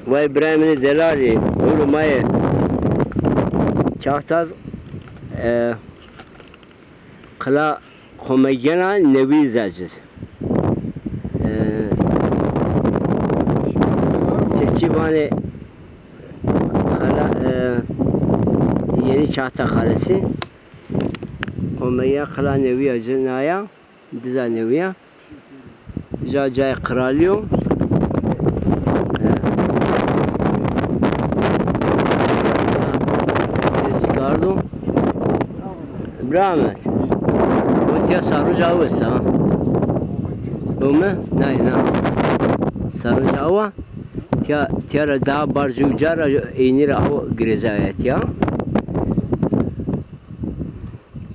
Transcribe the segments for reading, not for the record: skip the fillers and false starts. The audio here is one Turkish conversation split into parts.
Vay İbrahim'in delali. Oğlum ay. Çahtaz kala komegena nevi zaciz. Tilkivane hala yeni çahta kalesi. Komegena kala nevi acinaya. Diza neviya. Cacay kralyo. Escardo. İbrahim. Bu ya sarıcağı ise. Bu mu? Ne? Sarıcağı. Tiara daha barcı ucara eynir o grezayet ya.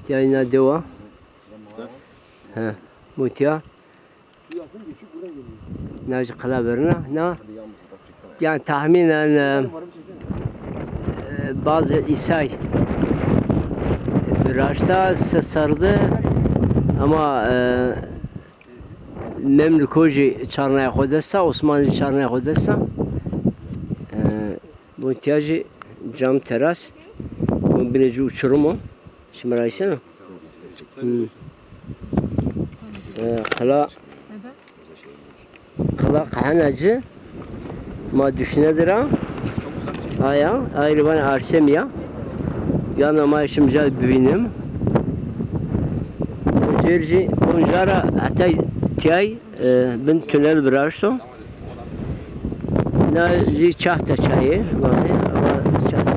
Tiara deva. Ha. Bu tiara. Nacı kalaverine ne? Yani tahminen bazı İsa'yı Raşta sardı ama Memlükoji çarnaya kodessa, Osmanlı çarnaya kodessa bu ihtiyacı cam teras bu bineci uçurumu şimdi raysana kala kahanacı ma düşünedir ha aya ayrı bana arsem ya yana ma işimce bivinim Cerci onjara hatta tiyay bin tünel bırakso ne çahta çayı var ama çahta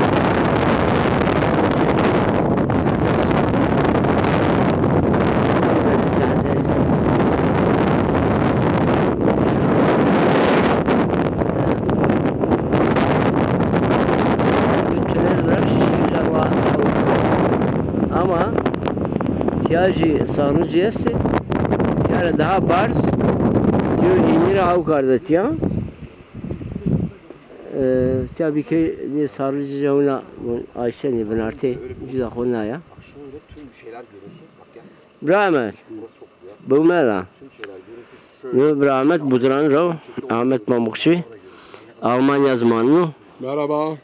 ama ihtiyacı sarıcıyası yani daha barz diyor inir avkardat ya tabii ki ne sarıcıca ona Ayşe ne ben artık güzel ona ya Rahmet bu mela ne Rahmet Budran Rav Ahmet Pamukçu Almanya zamanı merhaba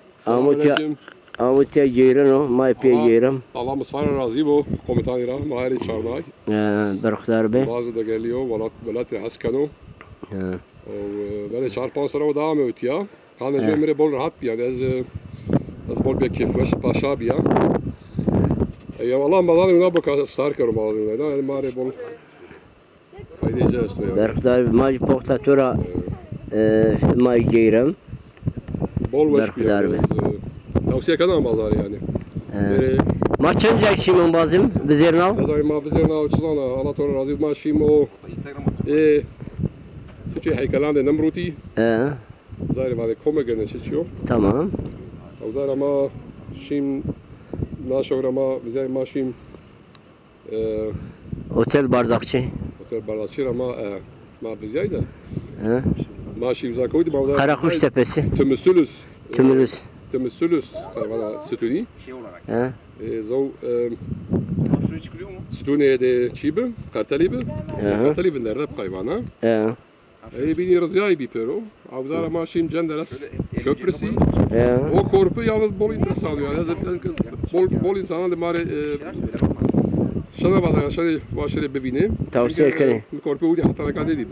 Amutya geyren o, maypiye geyren. Allah mısfara razı bu komutanıyla mahali çarnay. Berktar bey. Bazı da geliyor, velatı askano. Böyle 4-5 sene devam ediyor ya. Kanı cemre bol rahat bir yani az bol bir keyifleş paşa bir ya. Ya vallahi bazı ne bakar star karım bazı ne yani mare bol. Faydacı istiyor. Berktar maj portatura may geyren. Bol Berktar bey. Tavsiye kadar bazar yani. Maçın cayşimin bazım bizernav. Bazı ma bizernav çizana Anatol razı maşim o. Çünkü heykelande Nemruti. Zaten var komegene seçiyor. Tamam. O zaman ama şimdi naşor ama bize maşim Otel bardakçı. otel bardakçı ama ma bize de. Maşim zakoydu ama Karakuş tepesi. Tümüsülüs. Tümülüs. Valla sütuni. He. Zo sütuni de çibi, kartalibi. Kartalibi nerede hayvana? Beni rızayı bir pero. Avzara maşim cenderes köprüsü. O korku yalnız bol enteresan yani. Bol insana da mare şuna bak şöyle başarı bebini. Tavsiye ederim. Korku uydu hatta ne kadar değil.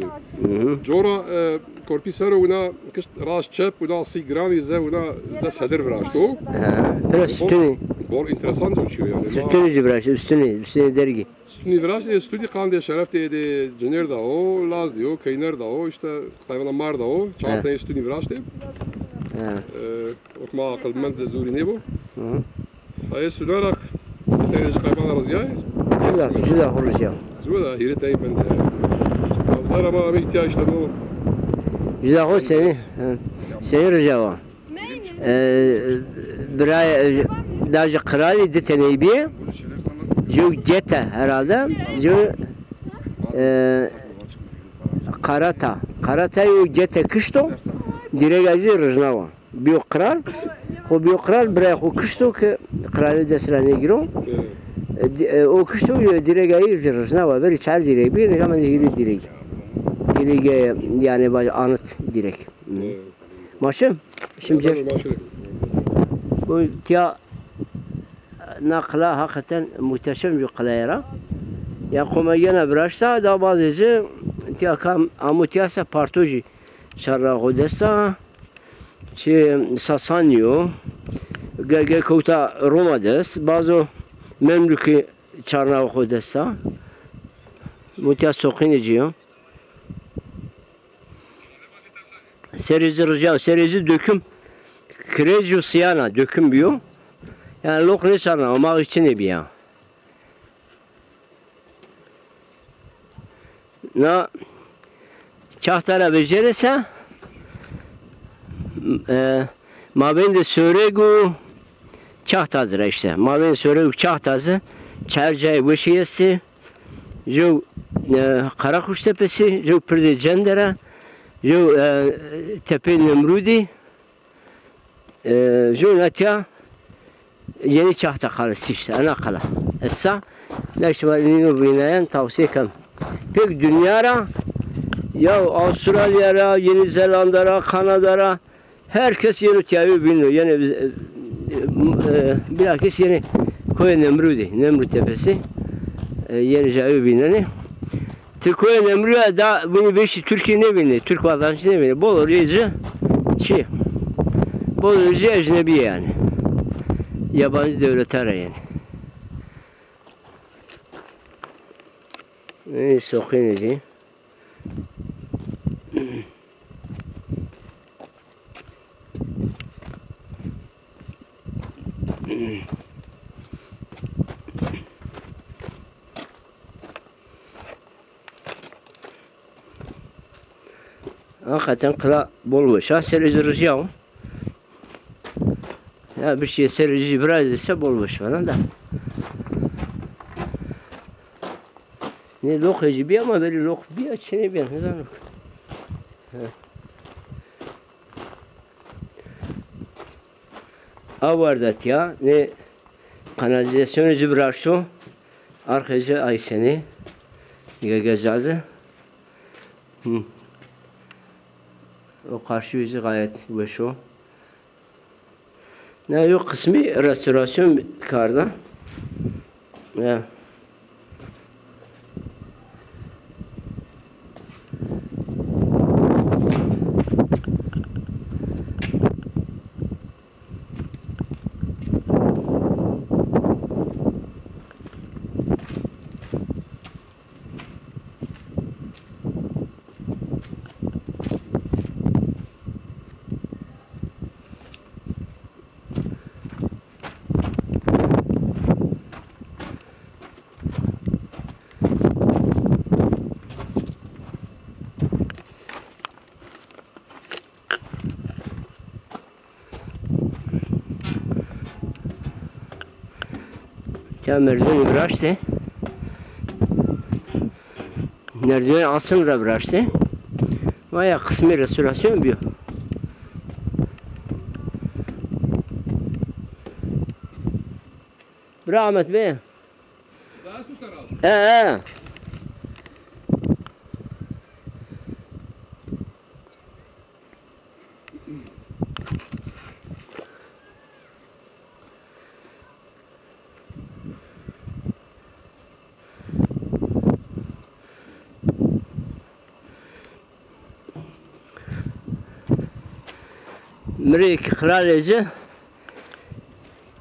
Jora korku sarı ona kış ras çep ona sigrani ze ona ze sedir vraşto. Biraz sütuni. Bol enteresan uçuyor yani. Sütuni cibraş üstüne dergi. Sütuni vraş stüdyo kandı şeref de Cener da o, Laz diyor, Kayner da o, işte hayvanlar mar da o. Çarptı stüdyo vraş de. Okuma akılmend zuri ne bu? Hayır südarak Teniz hayvanlar razıyay. Güzel olur ya. Zuda hiret ayıp ben de. Avlar ama ihtiyaçları o. Güzel olur seni rica var. Biraya daha krali deteneyi jo jeta herhalde jo karata yo jeta kışto diregacı rıznava biyokral o biyokral biraya o kışto ki krali desrane giro o kışto yo diregacı rıznava böyle çar direk bir zaman hiri direk yani anıt direk Maşım? Şimdi Maşını. bu tiya nakla hakikaten muhteşem bir kılayra. Ya koma gene bıraşsa da bazıcı tiya kam amutiyasa partoji şarra godesa çi Sasanio gege kota Roma'des bazı memlüki çarra godesa mutiyas sokiniciyo serizi rıca serizi döküm Krejju siyana döküm biyo. Yani lok ne çarna ama için ne biya. Na çahtara becerese mabende söregu çahtazır işte. Mabende söregu çahtazı çercay vışiyesi jo Karakuş tepesi jo Pırdı Cendere jo tepe Nemrudi jo natya yeni çahta kalısı işte ana kala. Essa neşvalini binayan tavsiye kan. Pek dünyara ya Avustralya'ra, Yeni Zelanda'ra, Kanada'ra herkes yeni tiyavi biniyor. Yani bilakis yeni Koya Nemrudi, Nemrut tepesi yeni tiyavi bineni. Koya Nemrut'a da bunu beşi Türkiye ne biniyor? Türk vatandaşı ne biniyor? Bol orayıcı bol orayıcı ecnebi yani. Yabancı devletler yani. Sokuyunca. Hakikaten kıla bolmuş. Ha serici rıcağım. Ya bir şey serici biraz ise bolmuş falan da. Ne lok ecibi ama böyle lok bir açını bir neden lok. Avardat ya ne kanalizasyon ecibraşo arkacı ayseni gegezazı. O karşı yüzü gayet beşo. Ne yok kısmi restorasyon karda. Ya. Ya merdiven bıraktı. Merdiven aslında bıraktı. Vaya kısmi restorasyon yapıyor. Bra Ahmet Bey. Daha susar al. Mrik kraliçe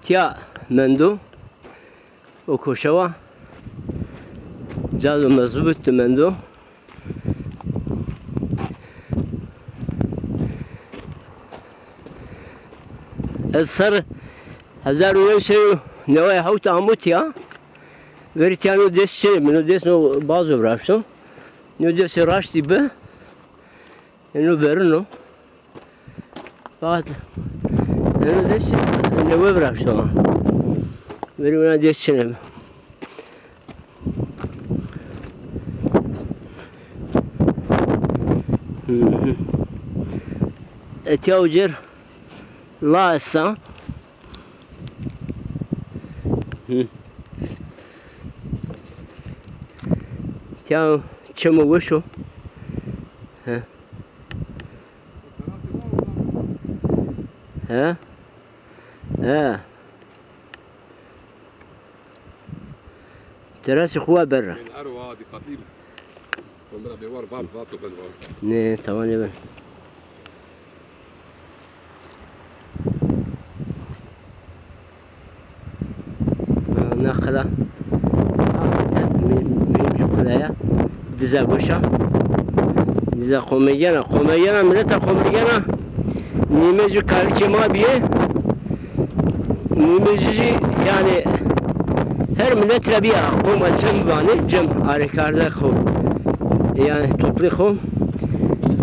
tiya mendo o koşava cadı mezbut mendo الصر هزار ويسيو نواي حوت عموت يا veritiano desce meno desno bazo brasho no desce rasti be e no verno fakat no desce ne ve brasho veri una desce ne etiaujer la essa Ciao, c'è un uovo? ها ها تراسي خواه برا من أروى دي قتيل ومرا بيوار باب فاتو بالوار نه تواني بن نخلا من جوكلايا دزا بوشا دزا قوميانا ملتا قوميانا نيمجو كاريكي ما بيه نيمجي يعني her millet rebiya koma cem vani cem harekarda xo yani toplu xo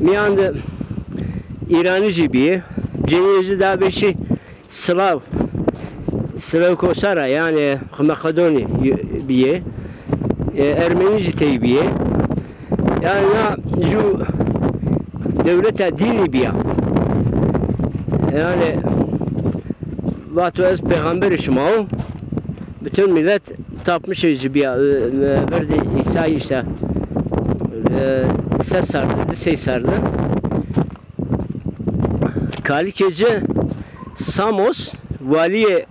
miyand İranı jibiye cenezi da beşi Slav Kosara yani Makedoni biye Ermeni jitebiye yani na ju devlete dini biya yani vatu ez peygamber şmao bütün millet tapmış jibiya verdi İsa işte ses sardı, ses sardı. Kalikeci Samos valiye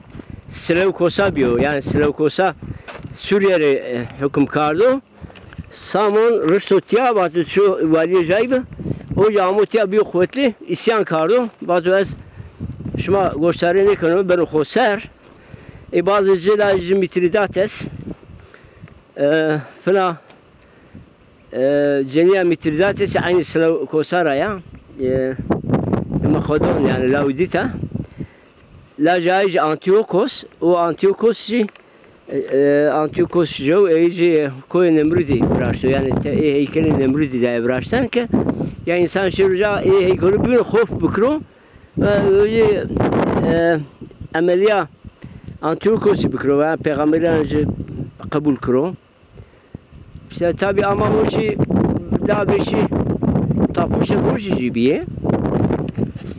Seleukosa biyo yani Seleukosa Suriye'ye hüküm kardı. Samon Rüştütya batı şu valiye caybe o yağmutya biyo kuvvetli isyan kardı. Batı ez şuma gösterini konu ben khoser bazı cilacı mitridates fena جنيا مترداتس عين سلو كوسارا يا مقدون يعني لاوديتا لا جايج أنتيوكوس وأنتيوكوس جي أنتيوكوس جو يجي كوي نمرودي براشتو يعني هيكل نمرودي ده براشتن ك يعني إنسان شرجع هيكل بين خوف بكرو ويجي عملية أنتيوكوس بكرو يعني پیغمبران قبول كرو İşte tabi ama o şey daha bir şey tapmışı hoş jibiye.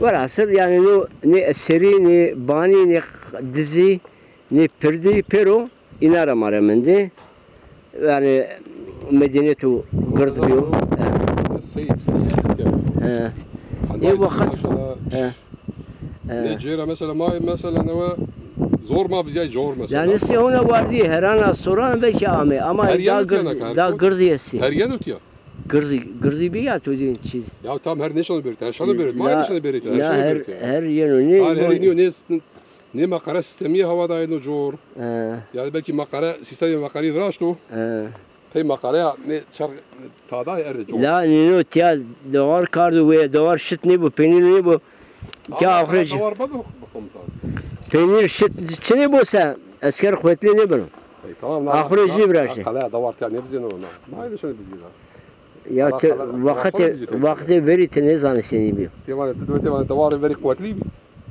Velhasıl yani ne eseri ne bani ne dizi ne perdi pero inara maramende yani medeniyetu gırdııyor. Necera mesela ne zor ma bize zor mesela. Yani se ona vardı her an soran belki ama da gırdiyesi. Her yer ötüyor. Gırdı bir ya tozun çiz. Ya tam her neşanı bir, her şanı bir, ma neşanı bir, her yönü ne makara sistemi havada eno zor. Yani belki makara sistemi makari vraşto. Pey makara ne çar tada erde zor. La ne tya doğar kardı ve doğar şit ne bu peynir ne bu. Tya ahırcı. Doğar baba komutan. Peynir şit ne bu sen asker kuvvetli ne bunu. Tamam. Ahırcı bıraktı. Kala da var ya ne diyeceksin ona. Ma neşanı biziyor. Ya vakti verite ne zannesini biliyor. Tevan da var veri kuvvetli.